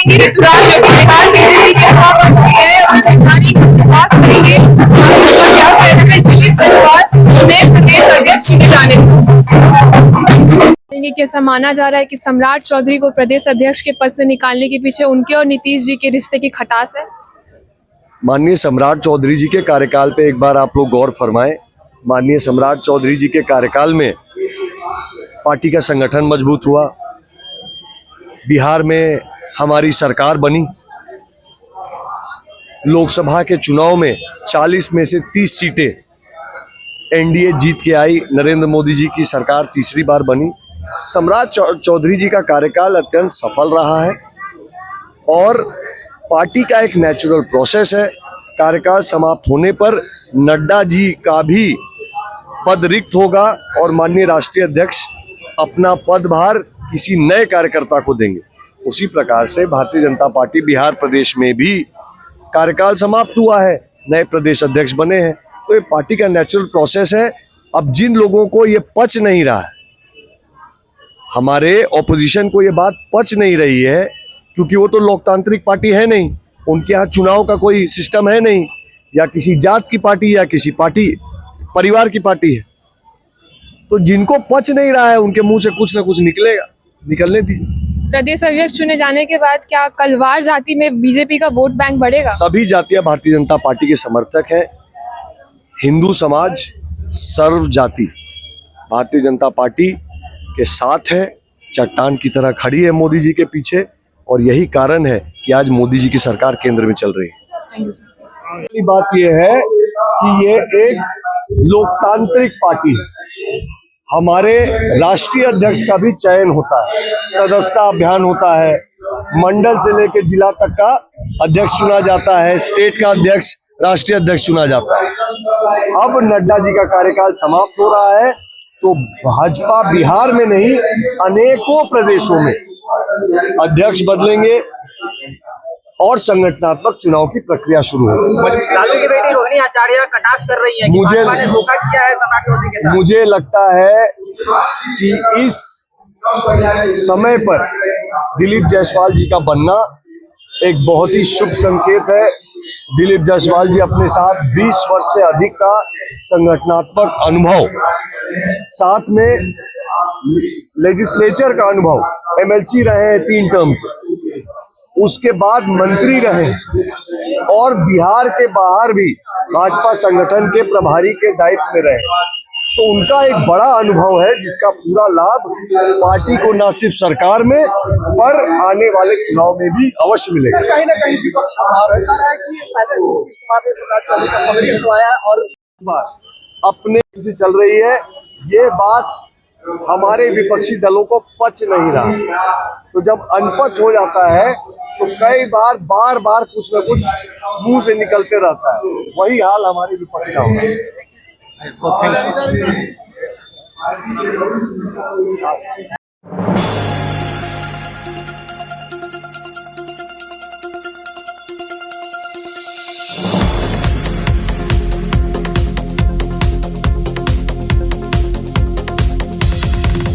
करेंगे ऋतुराज जो कि बिहार बीजेपी के सभापति है, उनसे बात करेंगे उनका क्या कहना है दिलीप जायसवाल नए प्रदेश अध्यक्ष चुने जाने को। कैसा माना जा रहा है कि सम्राट चौधरी को प्रदेश अध्यक्ष के पद से निकालने के पीछे उनके और नीतीश जी के रिश्ते की खटास है? माननीय सम्राट चौधरी जी के कार्यकाल पे एक बार आप लोग गौर फरमाएं। माननीय सम्राट चौधरी जी के कार्यकाल में पार्टी का संगठन मजबूत हुआ, बिहार में हमारी सरकार बनी, लोकसभा के चुनाव में 40 में से 30 सीटें एनडीए जीत के आई, नरेंद्र मोदी जी की सरकार तीसरी बार बनी। सम्राट चौधरी जी का कार्यकाल अत्यंत सफल रहा है और पार्टी का एक नेचुरल प्रोसेस है। कार्यकाल समाप्त होने पर नड्डा जी का भी पद रिक्त होगा और माननीय राष्ट्रीय अध्यक्ष अपना पदभार किसी नए कार्यकर्ता को देंगे। उसी प्रकार से भारतीय जनता पार्टी बिहार प्रदेश में भी कार्यकाल समाप्त हुआ है, नए प्रदेश अध्यक्ष बने हैं, तो ये पार्टी का नेचुरल प्रोसेस है। अब जिन लोगों को ये पच नहीं रहा है, हमारे ऑपोजिशन को ये बात पच नहीं रही है, क्योंकि वो तो लोकतांत्रिक पार्टी है नहीं, उनके यहाँ चुनाव का कोई सिस्टम है नहीं, या किसी जात की पार्टी या किसी पार्टी परिवार की पार्टी है, तो जिनको पच नहीं रहा है उनके मुंह से कुछ ना कुछ निकलेगा, निकलने दीजिए। प्रदेश अध्यक्ष चुने जाने के बाद क्या कलवार जाति में बीजेपी का वोट बैंक बढ़ेगा? सभी जातियां भारतीय जनता पार्टी के समर्थक हैं। हिंदू समाज सर्व जाति भारतीय जनता पार्टी के साथ है, चट्टान की तरह खड़ी है मोदी जी के पीछे, और यही कारण है कि आज मोदी जी की सरकार केंद्र में चल रही है। Thank you sir. पहली बात यह है कि ये एक लोकतांत्रिक पार्टी है। हमारे राष्ट्रीय अध्यक्ष का भी चयन होता है, सदस्यता अभियान होता है, मंडल से लेकर जिला तक का अध्यक्ष चुना जाता है, स्टेट का अध्यक्ष, राष्ट्रीय अध्यक्ष चुना जाता है। अब नड्डा जी का कार्यकाल समाप्त हो रहा है, तो भाजपा बिहार में नहीं अनेकों प्रदेशों में अध्यक्ष बदलेंगे और संगठनात्मक चुनाव की प्रक्रिया शुरू होगी। लालू की बेटी रोहिणी आचार्य कटाक्ष कर रही है कि भाजपा ने धोखा किया है सम्राट चौधरी के साथ। मुझे लगता है कि इस समय पर दिलीप जायसवाल जी का बनना एक बहुत ही शुभ संकेत है। दिलीप जायसवाल जी अपने साथ 20 वर्ष से अधिक का संगठनात्मक अनुभव, साथ में लेजिस्लेचर का अनुभव, एमएलसी रहे हैं 3 टर्म, उसके बाद मंत्री रहे और बिहार के बाहर भी भाजपा संगठन के प्रभारी के दायित्व में रहे, तो उनका एक बड़ा अनुभव है जिसका पूरा लाभ पार्टी को न सिर्फ सरकार में पर आने वाले चुनाव में भी अवश्य मिलेगा। कहीं ना कहीं विपक्ष रहता है कि पहले नीतीश कुमार ने सम्राट चौधरी का पकड़ हटवाया और अपने से चल रही है। ये बात हमारे विपक्षी दलों को पच नहीं रहा, तो जब अनपच हो जाता है तो कई बार बार कुछ न कुछ मुंह से निकलते रहता है। वही हाल हमारे विपक्ष का होगा।